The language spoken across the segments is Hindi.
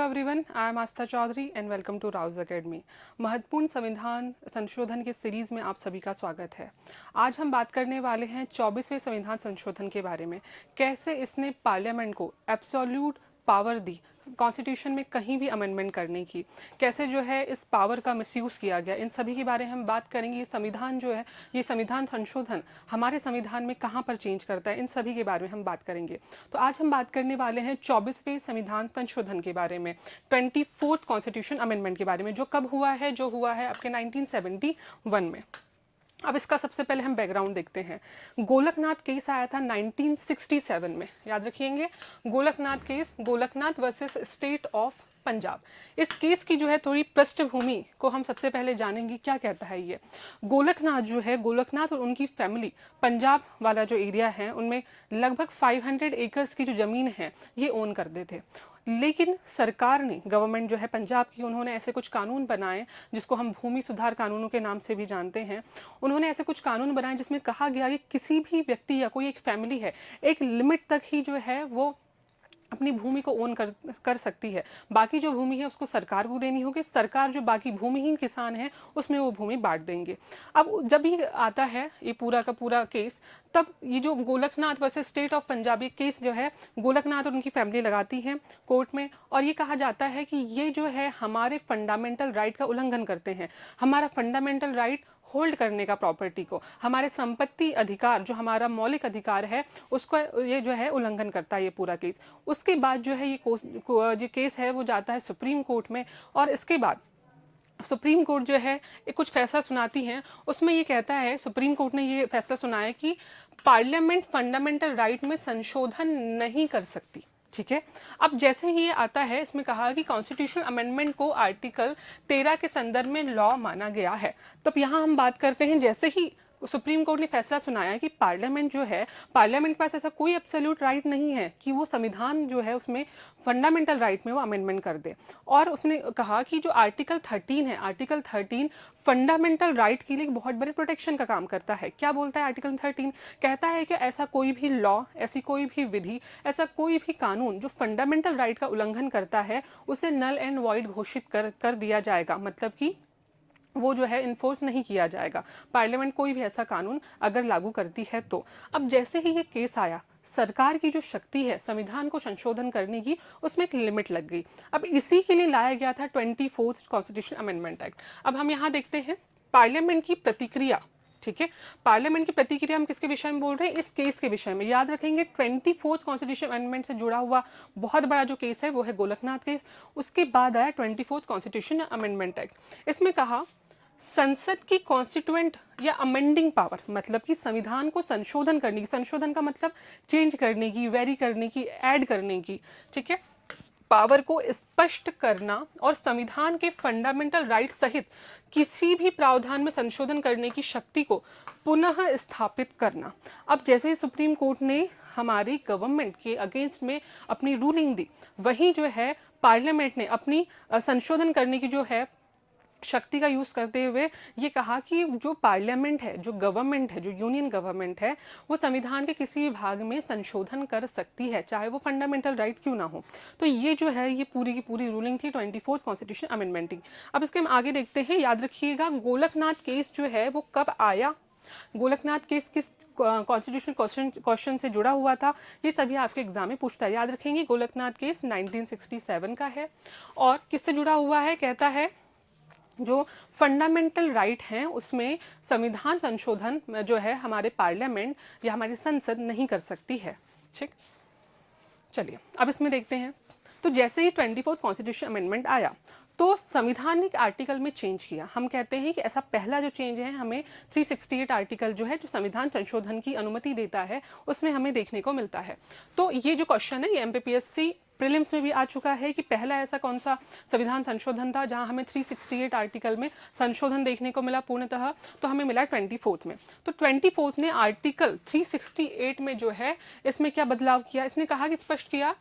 Everyone, I am Aastha Chaudhary and welcome to Rau's academy. महत्वपूर्ण संविधान संशोधन की सीरीज़ में आप सभी का स्वागत है। आज हम बात करने वाले हैं 24वें संविधान संशोधन के बारे में। कैसे इसने पार्लियामेंट को एब्सोल्यूट पावर दी कॉन्स्टिट्यूशन में कहीं भी अमेंडमेंट करने की, कैसे जो है इस पावर का मिसयूज़ किया गया, इन सभी के बारे में हम बात करेंगे। ये संविधान जो है, ये संविधान संशोधन हमारे संविधान में कहाँ पर चेंज करता है, इन सभी के बारे में हम बात करेंगे। तो आज हम बात करने वाले हैं 24वें संविधान संशोधन के बारे में, 24th कॉन्स्टिट्यूशन अमेंडमेंट के बारे में, जो कब हुआ है, जो हुआ है आपके 1971 में। अब इसका सबसे पहले हम बैकग्राउंड देखते हैं। गोलकनाथ केस आया था 1967 में, याद रखिएंगे। Golaknath case, Golaknath versus state of Punjab. इस केस की जो है थोड़ी पृष्ठभूमि को हम सबसे पहले जानेंगे, क्या कहता है ये। गोलकनाथ जो है, गोलकनाथ और उनकी फैमिली पंजाब वाला जो एरिया है उनमें लगभग 500 एकर्स की जो ज़मीन है ये ओन करते थे। लेकिन सरकार ने, गवर्नमेंट जो है पंजाब की, उन्होंने ऐसे कुछ कानून बनाए जिसको हम भूमि सुधार कानूनों के नाम से भी जानते हैं। उन्होंने ऐसे कुछ कानून बनाए जिसमें कहा गया कि किसी भी व्यक्ति या कोई एक फैमिली है, एक लिमिट तक ही जो है वो अपनी भूमि को ओन कर सकती है। बाकी जो भूमि है उसको सरकार को देनी होगी। सरकार जो बाकी भूमिहीन किसान हैं उसमें वो भूमि बांट देंगे। अब जब ये आता है ये पूरा का पूरा केस, तब ये जो Golaknath versus state of Punjab, ये केस जो है गोलकनाथ और उनकी फैमिली लगाती है कोर्ट में, और ये कहा जाता है कि ये जो है हमारे फंडामेंटल राइट का उल्लंघन करते हैं। हमारा फंडामेंटल राइट होल्ड करने का, प्रॉपर्टी को, हमारे संपत्ति अधिकार, जो हमारा मौलिक अधिकार है, उसको ये जो है उल्लंघन करता है ये पूरा केस। उसके बाद जो है ये केस है वो जाता है सुप्रीम कोर्ट में, और इसके बाद सुप्रीम कोर्ट जो है एक कुछ फैसला सुनाती है। उसमें ये कहता है, सुप्रीम कोर्ट ने ये फैसला सुनाया कि पार्लियामेंट फंडामेंटल राइट में संशोधन नहीं कर सकती। ठीक है। अब जैसे ही ये आता है, इसमें कहा कि कॉन्स्टिट्यूशन अमेंडमेंट को आर्टिकल 13 के संदर्भ में लॉ माना गया है। तब यहाँ हम बात करते हैं, जैसे ही सुप्रीम कोर्ट ने फैसला सुनाया कि पार्लियामेंट जो है, पार्लियामेंट के पास ऐसा कोई एब्सोल्यूट राइट नहीं है कि वो संविधान जो है उसमें फंडामेंटल राइट में वो अमेंडमेंट कर दे। और उसने कहा कि जो आर्टिकल 13 है, आर्टिकल 13 फंडामेंटल राइट के लिए बहुत बड़े प्रोटेक्शन का काम करता है। क्या बोलता है आर्टिकल 13? कहता है कि ऐसा कोई भी लॉ, ऐसी कोई भी विधि, ऐसा कोई भी कानून जो फंडामेंटल राइट का उल्लंघन करता है, उसे नल एंड वॉइड घोषित कर दिया जाएगा। मतलब कि वो जो है इन्फोर्स नहीं किया जाएगा, पार्लियामेंट कोई भी ऐसा कानून अगर लागू करती है तो। अब जैसे ही ये केस आया, सरकार की जो शक्ति है संविधान को संशोधन करने की, उसमें एक लिमिट लग गई। अब इसी के लिए लाया गया था 24th कॉन्स्टिट्यूशन अमेंडमेंट एक्ट। अब हम यहाँ देखते हैं पार्लियामेंट की प्रतिक्रिया। ठीक है, पार्लियामेंट की प्रतिक्रिया हम किसके विषय में बोल रहे हैं? इस केस के विषय में। याद रखेंगे 24th कॉन्स्टिट्यूशन अमेंडमेंट से जुड़ा हुआ बहुत बड़ा जो केस है वो है गोलकनाथ केस। उसके बाद आया 24th कॉन्स्टिट्यूशन अमेंडमेंट एक्ट। इसमें कहा संसद की कॉन्स्टिट्यूएंट या अमेंडिंग पावर, मतलब कि संविधान को संशोधन करने की, संशोधन का मतलब चेंज करने की, वेरी करने की, ऐड करने की, ठीक है, पावर को स्पष्ट करना और संविधान के फंडामेंटल राइट सहित किसी भी प्रावधान में संशोधन करने की शक्ति को पुनः स्थापित करना। अब जैसे ही सुप्रीम कोर्ट ने हमारी गवर्नमेंट के अगेंस्ट में अपनी रूलिंग दी, वहीं जो है पार्लियामेंट ने अपनी संशोधन करने की जो है शक्ति का यूज़ करते हुए ये कहा कि जो पार्लियामेंट है, जो गवर्नमेंट है, जो यूनियन गवर्नमेंट है, वो संविधान के किसी भी भाग में संशोधन कर सकती है, चाहे वो फंडामेंटल राइट क्यों ना हो। तो ये जो है ये पूरी की पूरी रूलिंग थी 24th कॉन्स्टिट्यूशन अमेंडमेंट की। अब इसके हम आगे देखते हैं। याद रखिएगा गोलकनाथ केस जो है वो कब आया, गोलकनाथ केस किस कॉन्स्टिट्यूशन क्वेश्चन से जुड़ा हुआ था, ये सभी आपके एग्जाम में पूछता है। याद रखेंगे गोलकनाथ केस 1967 का है। और किससे जुड़ा हुआ है? कहता है जो फंडामेंटल राइट हैं उसमें संविधान संशोधन जो है हमारे पार्लियामेंट या हमारी संसद नहीं कर सकती है। ठीक, चलिए अब इसमें देखते हैं। तो जैसे ही 24th कॉन्स्टिट्यूशन अमेंडमेंट आया तो संविधानिक आर्टिकल में चेंज किया। हम कहते हैं कि ऐसा पहला जो चेंज है हमें 368 आर्टिकल जो है, जो संविधान संशोधन की अनुमति देता है, उसमें हमें देखने को मिलता है। तो ये जो क्वेश्चन है ये एमपीपीएससी प्रीलिम्स में भी आ चुका है कि पहला ऐसा कौन सा संविधान संशोधन था जहां हमें 368 आर्टिकल में संशोधन देखने को मिला पूर्णतः। तो हमें मिला 24th में। तो 24th ने आर्टिकल 368 में जो है इसमें क्या बदलाव किया? इसने कहा कि स्पष्ट किया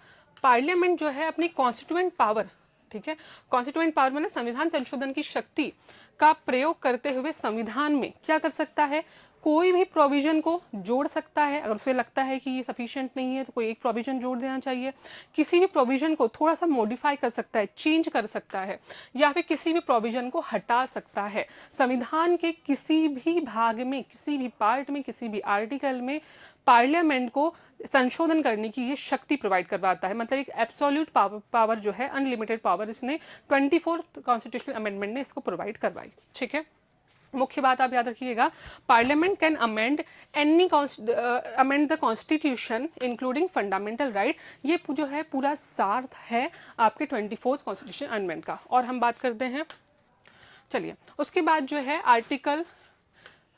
पार्लियामेंट जो है अपनी कॉन्स्टिट्यूएंट पावर, ठीक है, कॉन्स्टिट्यूएंट पावर मतलब संविधान संशोधन की शक्ति का प्रयोग करते हुए संविधान में क्या कर सकता है? कोई भी प्रोविजन को जोड़ सकता है, अगर उसे लगता है कि ये सफिशिएंट नहीं है तो कोई एक प्रोविजन जोड़ देना चाहिए। किसी भी प्रोविजन को थोड़ा सा मॉडिफाई कर सकता है, चेंज कर सकता है, या फिर किसी भी प्रोविजन को हटा सकता है। संविधान के किसी भी भाग में, किसी भी पार्ट में, किसी भी आर्टिकल में पार्लियामेंट को संशोधन करने की ये शक्ति प्रोवाइड करवाता है। मतलब एक एब्सोल्यूट पावर जो है, अनलिमिटेड पावर, इसने 24th कॉन्स्टिट्यूशनल अमेंडमेंट ने इसको प्रोवाइड करवाई। ठीक है, मुख्य बात आप याद रखिएगा, parliament can amend any amend the constitution including fundamental right. ये जो है पूरा सार है आपके 24th कॉन्स्टिट्यूशन अमेंडमेंट का। और हम बात करते हैं, चलिए उसके बाद जो है आर्टिकल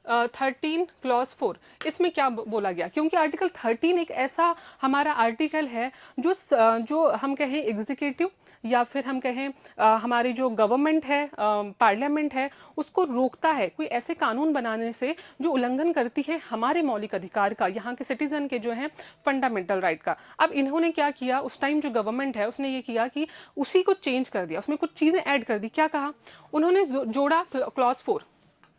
13 क्लॉज 4, इसमें क्या बोला गया, क्योंकि आर्टिकल 13 एक ऐसा हमारा आर्टिकल है जो हम कहें एग्जीक्यूटिव या फिर हम कहें हमारी जो गवर्नमेंट है, पार्लियामेंट है, उसको रोकता है कोई ऐसे कानून बनाने से जो उल्लंघन करती है हमारे मौलिक अधिकार का, यहाँ के सिटीजन के जो है फंडामेंटल राइट का। अब इन्होंने क्या किया, उस टाइम जो गवर्नमेंट है उसने ये किया कि उसी को चेंज कर दिया, उसमें कुछ चीज़ें ऐड कर दी। क्या कहा उन्होंने, जोड़ा क्लॉज 4,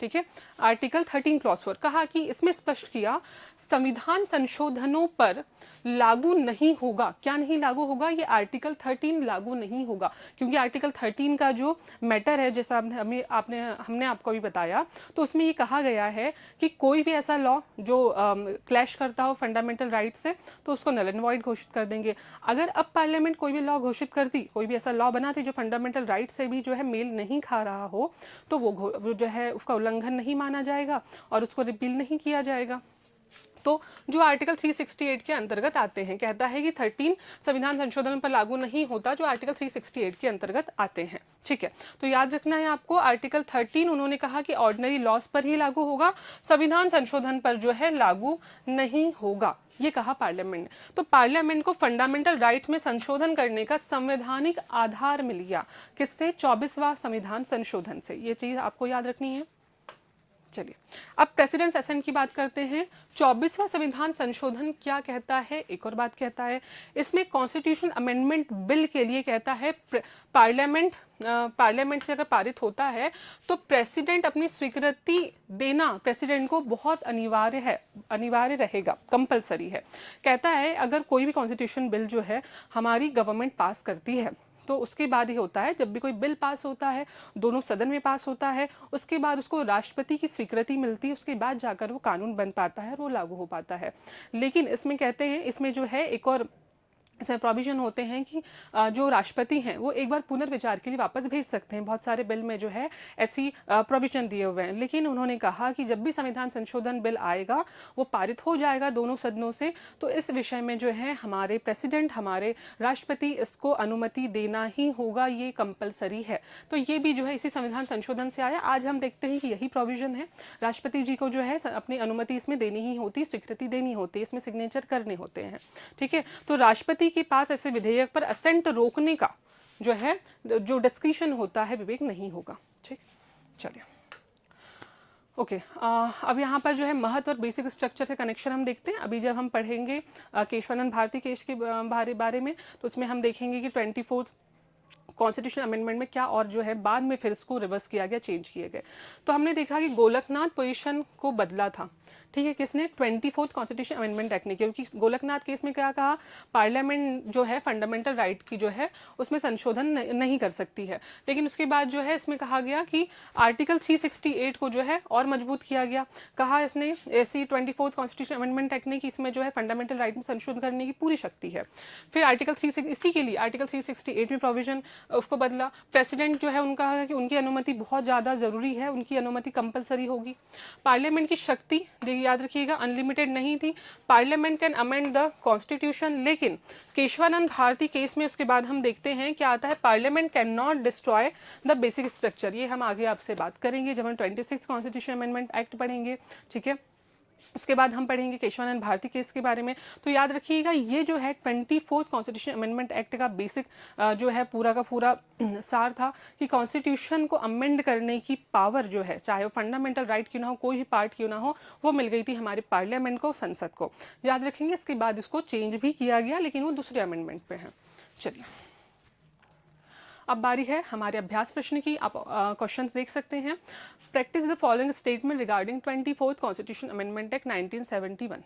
ठीक है, आर्टिकल 13 क्लॉज 4, कहा कि इसमें स्पष्ट किया संविधान संशोधनों पर लागू नहीं होगा। क्या नहीं लागू होगा, ये आर्टिकल 13 लागू नहीं होगा, क्योंकि आर्टिकल 13 का जो मैटर है, जैसा हमने आपको अभी बताया, तो उसमें ये कहा गया है कि कोई भी ऐसा लॉ जो क्लैश करता हो फंडामेंटल राइट से, तो उसको नल एंड वॉइड घोषित कर देंगे। अगर अब पार्लियामेंट कोई भी लॉ घोषित करती, कोई भी ऐसा लॉ बनाती जो फंडामेंटल राइट से भी जो है मेल नहीं खा रहा हो, तो वो जो है उसका उल्लंघन नहीं माना जाएगा और उसको रिपील नहीं किया जाएगा। तो जो आर्टिकल 368 के अंतर्गत आते हैं, कहता है कि 13 संविधान संशोधन पर लागू नहीं होता जो आर्टिकल 368 के अंतर्गत आते हैं। ठीक है, तो याद रखना है आपको, आर्टिकल 13 उन्होंने कहा कि ऑर्डिनरी लॉज पर ही लागू होगा, संविधान संशोधन पर जो है लागू नहीं होगा, ये कहा पार्लियामेंट ने। तो पार्लियामेंट को फंडामेंटल राइट्स में संशोधन करने का संवैधानिक आधार मिल गया, किससे, 24वां संविधान संशोधन से। ये चीज आपको याद रखनी है। चलिए अब प्रेसिडेंट असेंट की बात करते हैं। 24वां संविधान संशोधन क्या कहता है, एक और बात कहता है, इसमें कॉन्स्टिट्यूशन अमेंडमेंट बिल के लिए कहता है पार्लियामेंट से अगर पारित होता है तो प्रेसिडेंट अपनी स्वीकृति देना प्रेसिडेंट को बहुत अनिवार्य रहेगा, कंपलसरी है। कहता है अगर कोई भी कॉन्स्टिट्यूशन बिल जो है हमारी गवर्नमेंट पास करती है तो उसके बाद ही होता है, जब भी कोई बिल पास होता है, दोनों सदन में पास होता है, उसके बाद उसको राष्ट्रपति की स्वीकृति मिलती है, उसके बाद जाकर वो कानून बन पाता है, वो लागू हो पाता है। लेकिन इसमें कहते हैं, इसमें जो है एक और इसमें प्रोविजन होते हैं कि जो राष्ट्रपति हैं वो एक बार पुनर्विचार के लिए वापस भेज सकते हैं। बहुत सारे बिल में जो है ऐसी प्रोविजन दिए हुए हैं, लेकिन उन्होंने कहा कि जब भी संविधान संशोधन बिल आएगा वो पारित हो जाएगा दोनों सदनों से, तो इस विषय में जो है हमारे प्रेसिडेंट, हमारे राष्ट्रपति इसको अनुमति देना ही होगा, ये कंपलसरी है। तो ये भी जो है इसी संविधान संशोधन से आया। आज हम देखते हैं कि यही प्रोविजन है, राष्ट्रपति जी को जो है अपनी अनुमति इसमें देनी ही होती, स्वीकृति देनी होती है, इसमें सिग्नेचर करने होते हैं। ठीक है, तो राष्ट्रपति के पास ऐसे विधेयक पर असेंट रोकने का जो है जो डिस्क्रिशन होता है, विवेक नहीं होगा। ठीक, चलिए ओके अब यहाँ पर जो है महत्व और बेसिक स्ट्रक्चर से कनेक्शन हम देखते हैं। अभी जब हम पढ़ेंगे केशवानंद भारती केस के बारे में, तो उसमें हम देखेंगे कि 24th कॉन्स्टिट्यूशन अमेंडमेंट में क्या और जो है बाद में फिर इसको रिवर्स किया गया, चेंज किए गए। तो हमने देखा कि गोलकनाथ पोजीशन को बदला था, ठीक है, किसने, 24th कॉन्स्टिट्यूशन अमेंडमेंट एक्ट ने, क्योंकि गोलकनाथ केस में क्या कहा, पार्लियामेंट जो है फंडामेंटल राइट की जो है उसमें संशोधन नहीं कर सकती है। लेकिन उसके बाद जो है इसमें कहा गया कि आर्टिकल 368 को जो है और मजबूत किया गया। कहा इसने ऐसी 24th कॉन्स्टिट्यूशन अमेंडमेंट एक्ट ने कि इसमें जो है फंडामेंटल राइट में संशोधन करने की पूरी शक्ति है। फिर आर्टिकल 3 इसी के लिए आर्टिकल 368 में प्रोविजन उसको बदला। प्रेसिडेंट जो है उनका है कि उनकी अनुमति बहुत ज़्यादा ज़रूरी है, उनकी अनुमति कंपलसरी होगी। पार्लियामेंट की शक्ति याद रखिएगा अनलिमिटेड नहीं थी, parliament can amend the constitution. लेकिन केशवानंद भारती केस में उसके बाद हम देखते हैं क्या आता है, parliament can not destroy the basic structure. ये हम आगे आपसे बात करेंगे जब हम 26 कॉन्स्टिट्यूशन अमेंडमेंट एक्ट पढ़ेंगे। ठीक है, उसके बाद हम पढ़ेंगे केशवानंद भारती केस के बारे में। तो याद रखिएगा ये जो है 24th कॉन्स्टिट्यूशन अमेंडमेंट एक्ट का बेसिक जो है पूरा का पूरा सार था कि कॉन्स्टिट्यूशन को अमेंड करने की पावर जो है, चाहे वो फंडामेंटल राइट क्यों ना हो, कोई भी पार्ट क्यों ना हो, वो मिल गई थी हमारे पार्लियामेंट को, संसद को। याद रखेंगे इसके बाद इसको चेंज भी किया गया, लेकिन वो दूसरे अमेंडमेंट पे है। चलिए अब बारी है हमारे अभ्यास प्रश्न की। आप क्वेश्चन देख सकते हैं। Practice the following statement regarding 24th constitution amendment act 1971।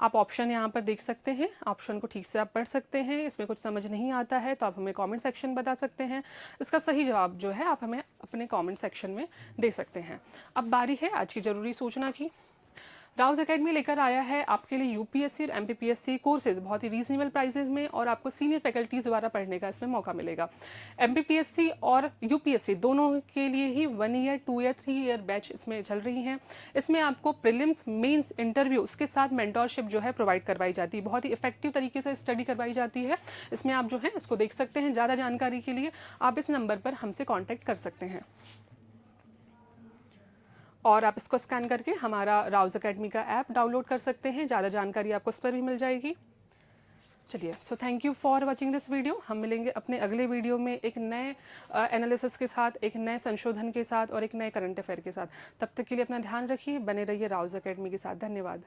आप ऑप्शन यहाँ पर देख सकते हैं, ऑप्शन को ठीक से आप पढ़ सकते हैं। इसमें कुछ समझ नहीं आता है तो आप हमें कमेंट सेक्शन बता सकते हैं। इसका सही जवाब जो है आप हमें अपने कमेंट सेक्शन में दे सकते हैं। अब बारी है आज की ज़रूरी सूचना की। राउज एकेडमी लेकर आया है आपके लिए यूपीएससी और एमपीपीएससी कोर्सेज बहुत ही रीजनेबल प्राइसेस में, और आपको सीनियर फैकल्टीज द्वारा पढ़ने का इसमें मौका मिलेगा। एमपीपीएससी और यूपीएससी दोनों के लिए ही 1 ईयर 2 ईयर 3 ईयर बैच इसमें चल रही हैं। इसमें आपको प्रीलिम्स मेंस इंटरव्यू उसके साथ मेंटोरशिप जो है प्रोवाइड करवाई जाती है। बहुत ही इफेक्टिव तरीके से स्टडी करवाई जाती है। इसमें आप जो है इसको देख सकते हैं। ज़्यादा जानकारी के लिए आप इस नंबर पर हमसे कॉन्टैक्ट कर सकते हैं, और आप इसको स्कैन करके हमारा राउज एकेडमी का ऐप डाउनलोड कर सकते हैं। ज़्यादा जानकारी आपको इस पर भी मिल जाएगी। चलिए, so thank you for watching this video. हम मिलेंगे अपने अगले वीडियो में एक नए एनालिसिस के साथ, एक नए संशोधन के साथ और एक नए करंट अफेयर के साथ। तब तक के लिए अपना ध्यान रखिए, बने रहिए राउज एकेडमी के साथ। धन्यवाद।